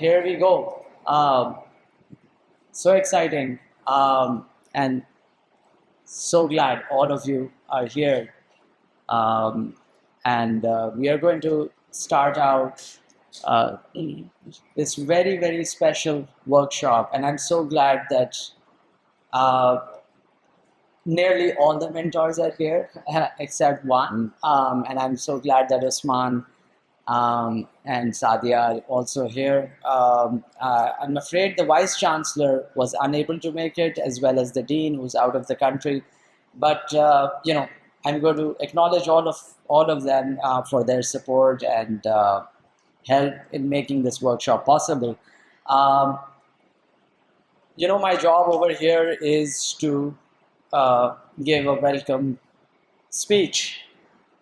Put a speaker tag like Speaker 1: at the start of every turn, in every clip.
Speaker 1: here we go. So exciting. And so glad all of you are here. Um, and we are going to start out uh, this very, very special workshop. And I'm so glad that uh, nearly all the mentors are here except one. And I'm so glad that Usman and Sadia are also here. I'm afraid the Vice Chancellor was unable to make it, as well as the Dean, who's out of the country. But I'm going to acknowledge all of them for their support and help in making this workshop possible. Um, my job over here is to give a welcome speech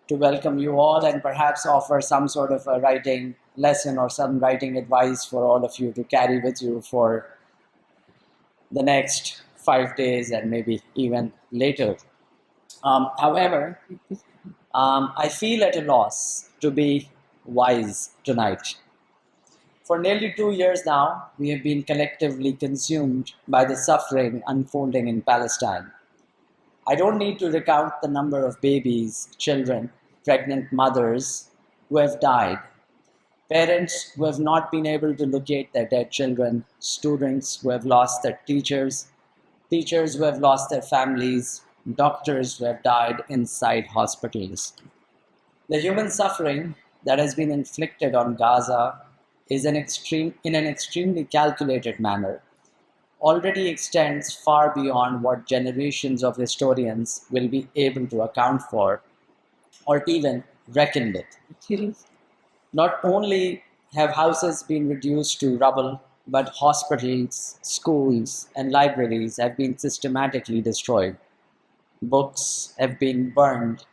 Speaker 1: to welcome you all and perhaps offer some sort of a writing lesson or some writing advice for all of you to carry with you for the next 5 days and maybe even later. However, I feel at a loss to be wise tonight. For nearly 2 years now, we have been collectively consumed by the suffering unfolding in Palestine. I don't need to recount the number of babies, children, pregnant mothers who have died, parents who have not been able to locate their dead children, students who have lost their teachers, teachers who have lost their families, doctors who have died inside hospitals. The human suffering that has been inflicted on Gaza is in an extremely calculated manner already extends far beyond what generations of historians will be able to account for or even reckon with. Not only have houses been reduced to rubble, but hospitals, schools, and libraries have been systematically destroyed. Books have been burned.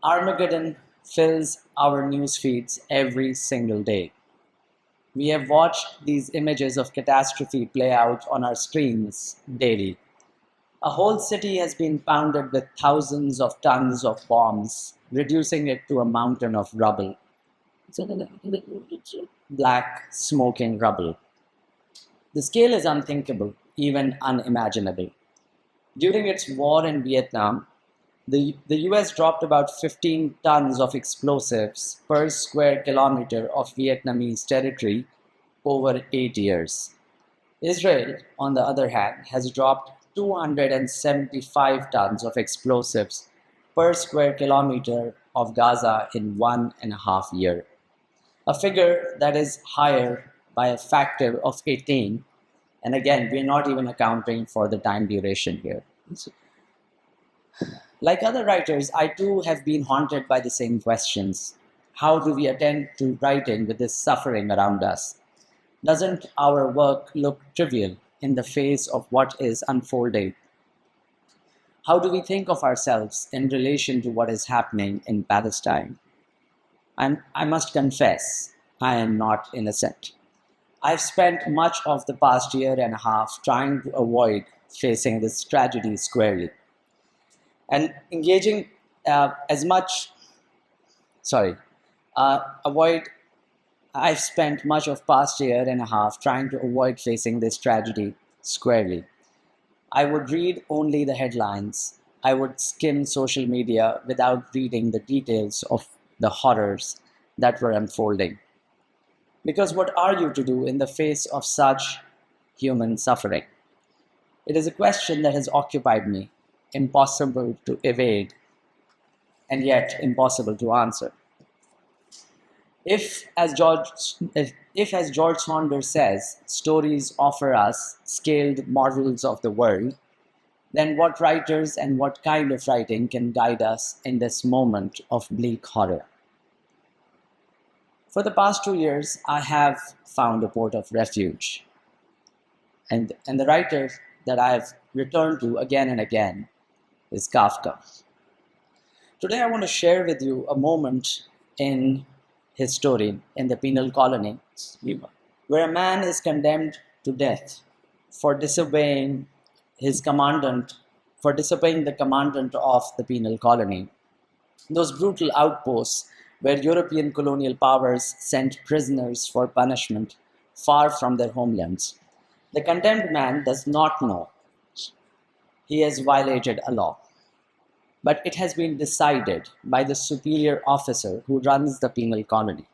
Speaker 1: Armageddon fills our news feeds every single day. We have watched these images of catastrophe play out on our screens daily. A whole city has been pounded with thousands of tons of bombs, reducing it to a mountain of rubble. Black, smoking rubble. The scale is unthinkable, even unimaginable. During its war in Vietnam, the US dropped about 15 tons of explosives per square kilometer of Vietnamese territory over 8 years. Israel, on the other hand, has dropped 275 tons of explosives per square kilometer of Gaza in 1.5 years, a figure that is higher by a factor of 18. And again, we're not even accounting for the time duration here. Like other writers, I too have been haunted by the same questions. How do we attend to writing with this suffering around us? Doesn't our work look trivial in the face of what is unfolding? How do we think of ourselves in relation to what is happening in Palestine? I must confess, I am not innocent. I've spent much of the past year and a half trying to avoid facing this tragedy squarely and engaging as much, sorry, avoid. I've spent much of past year and a half trying to avoid facing this tragedy squarely. I would read only the headlines. I would skim social media without reading the details of the horrors that were unfolding. Because what are you to do in the face of such human suffering? It is a question that has occupied me, impossible to evade, and yet impossible to answer. If, as George Saunders says, stories offer us scaled models of the world, then what writers and what kind of writing can guide us in this moment of bleak horror? For the past 2 years, I have found a port of refuge. And the writer that I have returned to again and again is Kafka. Today, I want to share with you a moment in his story in the penal colony, where a man is condemned to death for disobeying his commandant, for disobeying the commandant of the penal colony. Those brutal outposts where European colonial powers sent prisoners for punishment far from their homelands. The condemned man does not know he has violated a law, but it has been decided by the superior officer who runs the penal colony.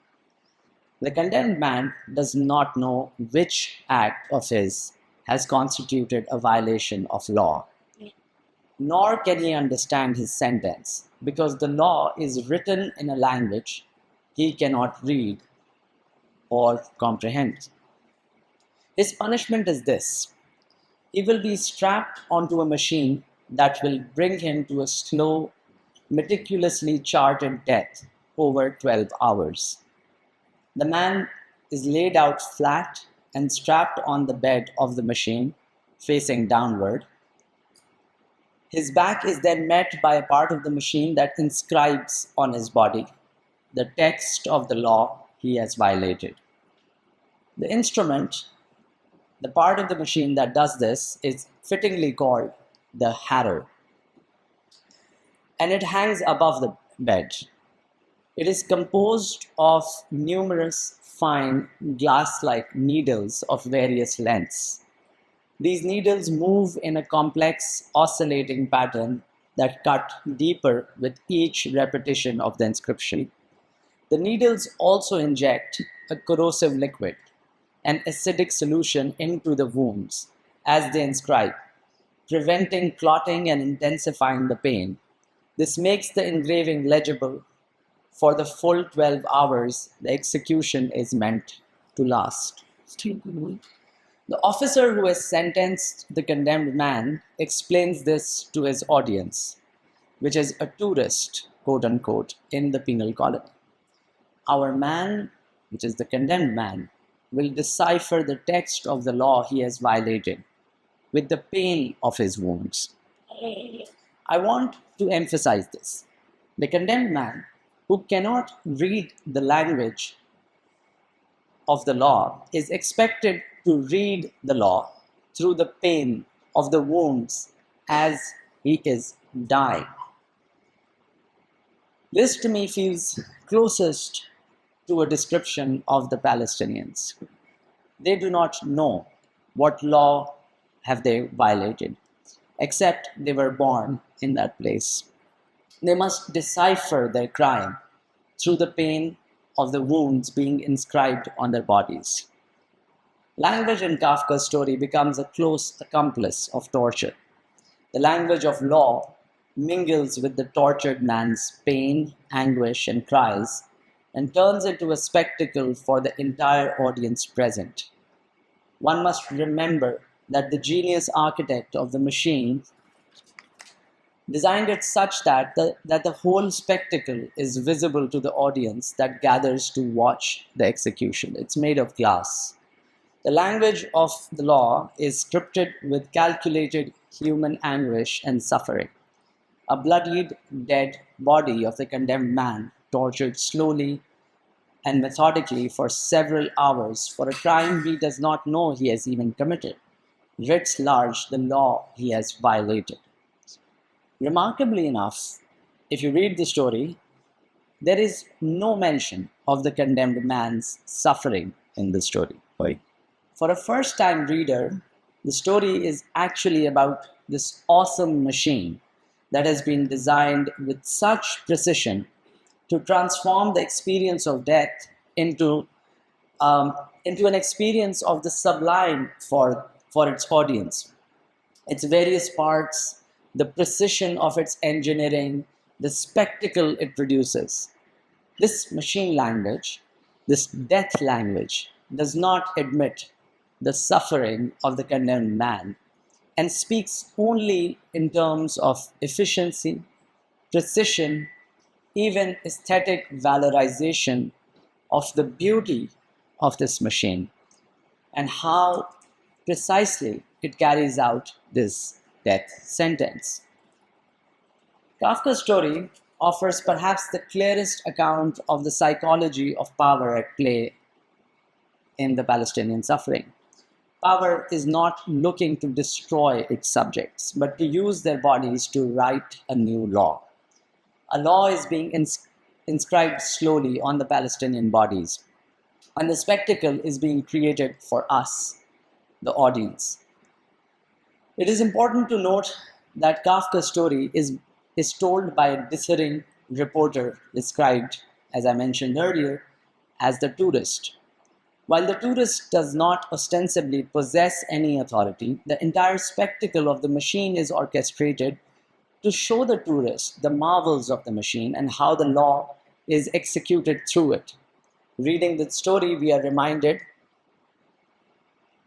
Speaker 1: The condemned man does not know which act of his has constituted a violation of law, nor can he understand his sentence because the law is written in a language he cannot read or comprehend. His punishment is this: he will be strapped onto a machine that will bring him to a slow, meticulously charted death over 12 hours. The man is laid out flat and strapped on the bed of the machine, facing downward. His back is then met by a part of the machine that inscribes on his body the text of the law he has violated. The instrument, the part of the machine that does this, is fittingly called the harrow, and it hangs above the bed. It is composed of numerous fine glass-like needles of various lengths. These needles move in a complex oscillating pattern that cut deeper with each repetition of the inscription. The needles also inject a corrosive liquid, an acidic solution, into the wounds as they inscribe, preventing clotting and intensifying the pain. This makes the engraving legible for the full 12 hours the execution is meant to last. The officer who has sentenced the condemned man explains this to his audience, which is a tourist, quote unquote, in the penal colony. Our man, which is the condemned man, will decipher the text of the law he has violated with the pain of his wounds. I want to emphasize this. The condemned man, who cannot read the language of the law, is expected to read the law through the pain of the wounds as he is dying. This to me feels closest to a description of the Palestinians. They do not know what law have they violated, except they were born in that place. They must decipher their crime through the pain of the wounds being inscribed on their bodies. Language in Kafka's story becomes a close accomplice of torture. The language of law mingles with the tortured man's pain, anguish, and cries, and turns into a spectacle for the entire audience present. One must remember that the genius architect of the machine designed it such that the whole spectacle is visible to the audience that gathers to watch the execution. It's made of glass. The language of the law is scripted with calculated human anguish and suffering. A bloodied, dead body of the condemned man, tortured slowly and methodically for several hours for a crime he does not know he has even committed, writs large the law he has violated. Remarkably enough, if you read the story, there is no mention of the condemned man's suffering in the story. For a first-time reader, the story is actually about this awesome machine that has been designed with such precision to transform the experience of death into an experience of the sublime for its audience. Its various parts, the precision of its engineering, the spectacle it produces. This machine language, this death language, does not admit the suffering of the condemned man and speaks only in terms of efficiency, precision, even aesthetic valorization of the beauty of this machine and how precisely it carries out this death sentence. Kafka's story offers perhaps the clearest account of the psychology of power at play in the Palestinian suffering. Power is not looking to destroy its subjects, but to use their bodies to write a new law. A law is being inscribed slowly on the Palestinian bodies. And the spectacle is being created for us, the audience. It is important to note that Kafka's story is told by a dithering reporter described, as I mentioned earlier, as the tourist. While the tourist does not ostensibly possess any authority, the entire spectacle of the machine is orchestrated to show the tourist the marvels of the machine and how the law is executed through it. Reading the story, we are reminded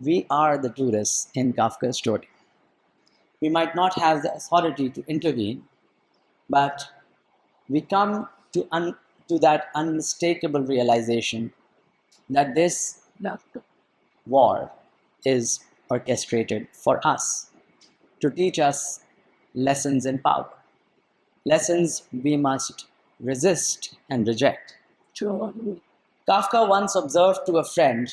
Speaker 1: we are the tourists in Kafka's story. We might not have the authority to intervene, but we come to that unmistakable realization that this war is orchestrated for us to teach us lessons in power, lessons we must resist and reject. Kafka once observed to a friend,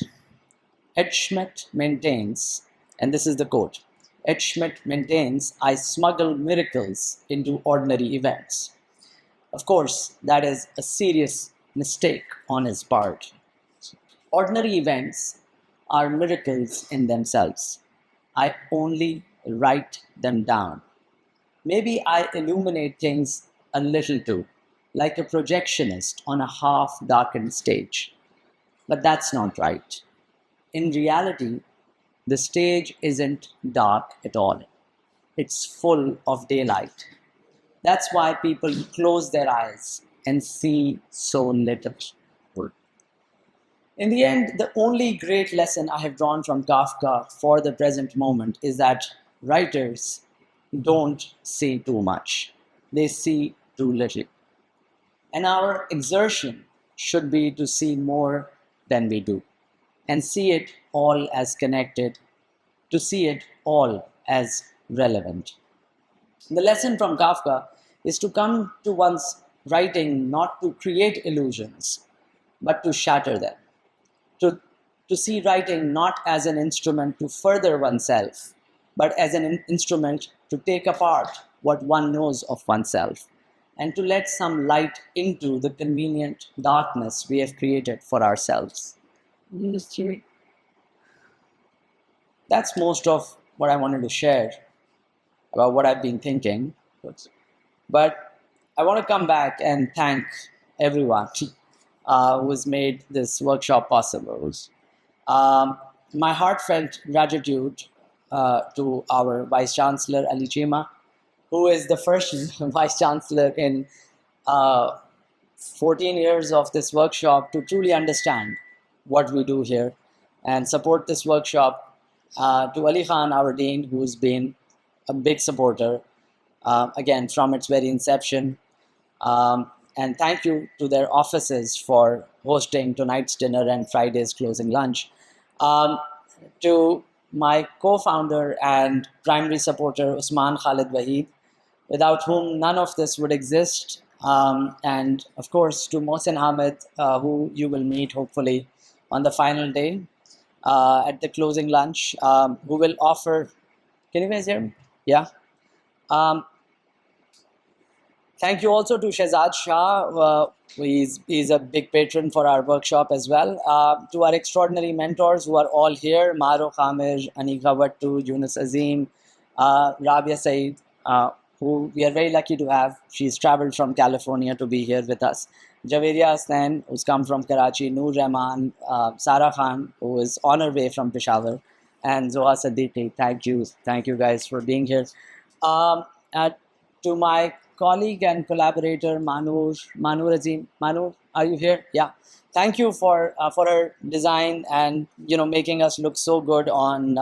Speaker 1: Edschmidt maintains, and this is the quote, Edschmidt maintains, I smuggle miracles into ordinary events. Of course, that is a serious mistake on his part. Ordinary events are miracles in themselves. I only write them down. Maybe I illuminate things a little too, like a projectionist on a half-darkened stage. But that's not right. In reality, the stage isn't dark at all. It's full of daylight. That's why people close their eyes and see so little. In the end, the only great lesson I have drawn from Kafka for the present moment is that writers don't see too much. They see too little. And our exertion should be to see more than we do and see it all as connected, to see it all as relevant. The lesson from Kafka is to come to one's writing not to create illusions, but to shatter them. To see writing not as an instrument to further oneself, but as an instrument to take apart what one knows of oneself and to let some light into the convenient darkness we have created for ourselves. That's most of what I wanted to share about what I've been thinking. But I want to come back and thank everyone who has made this workshop possible. My heartfelt gratitude to our Vice Chancellor Ali Chima, who is the first Vice Chancellor in 14 years of this workshop to truly understand what we do here and support this workshop. To Ali Khan, our Dean, who's been a big supporter, again, from its very inception. And thank you to their offices for hosting tonight's dinner and Friday's closing lunch. To my co-founder and primary supporter, Usman Khalid Waheed, without whom none of this would exist. And of course, to Mohsen Ahmed, who you will meet hopefully on the final day at the closing lunch, who will offer, can you guys hear me? Yeah. Thank you also to Shehzad Shah. He's a big patron for our workshop as well. To our extraordinary mentors who are all here, Maro Khamir, Anika Vattu, Yunus Azim, Rabia Saeed, who we are very lucky to have. She's traveled from California to be here with us. Javeria Hasnain, who's come from Karachi, Noor Rahman, Sarah Khan, who is on her way from Peshawar, and Zoha Siddiqui. Thank you guys for being here. To my colleague and collaborator Manur Azim. Manur, are you here? Yeah. Thank you for her design and making us look so good on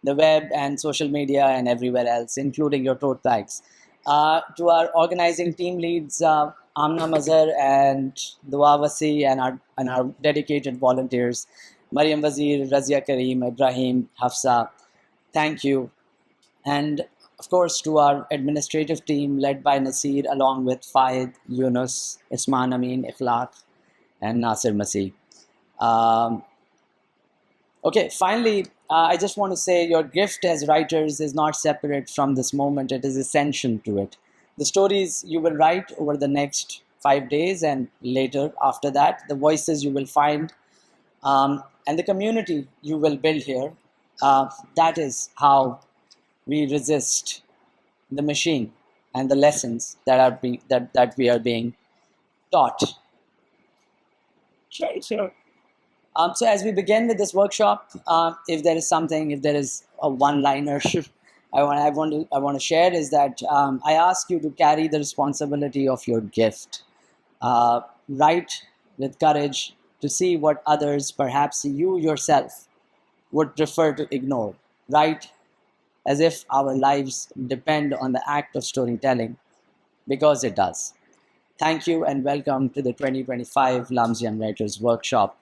Speaker 1: the web and social media and everywhere else, including your tote bags. To our organizing team leads, Amna Mazhar and Dua Wasi, and our dedicated volunteers, Mariam Wazir, Razia Kareem, Ibrahim, Hafsa. Thank you. And of course, to our administrative team led by Nasir, along with Fahid, Yunus, Isman Amin, Ikhlaq, and Nasir Masih. Okay, finally, I just want to say your gift as writers is not separate from this moment. It is essential to it. The stories you will write over the next 5 days, and later after that, the voices you will find and the community you will build here. That is how we resist the machine and the lessons that we are being taught. Sure. So as we begin with this workshop, if there is something, if there is a one-liner, I want to share is that I ask you to carry the responsibility of your gift. Write with courage to see what others, perhaps you yourself, would prefer to ignore. Write as if our lives depend on the act of storytelling, because it does. Thank you and welcome to the 2025 Lams Young Writers Workshop.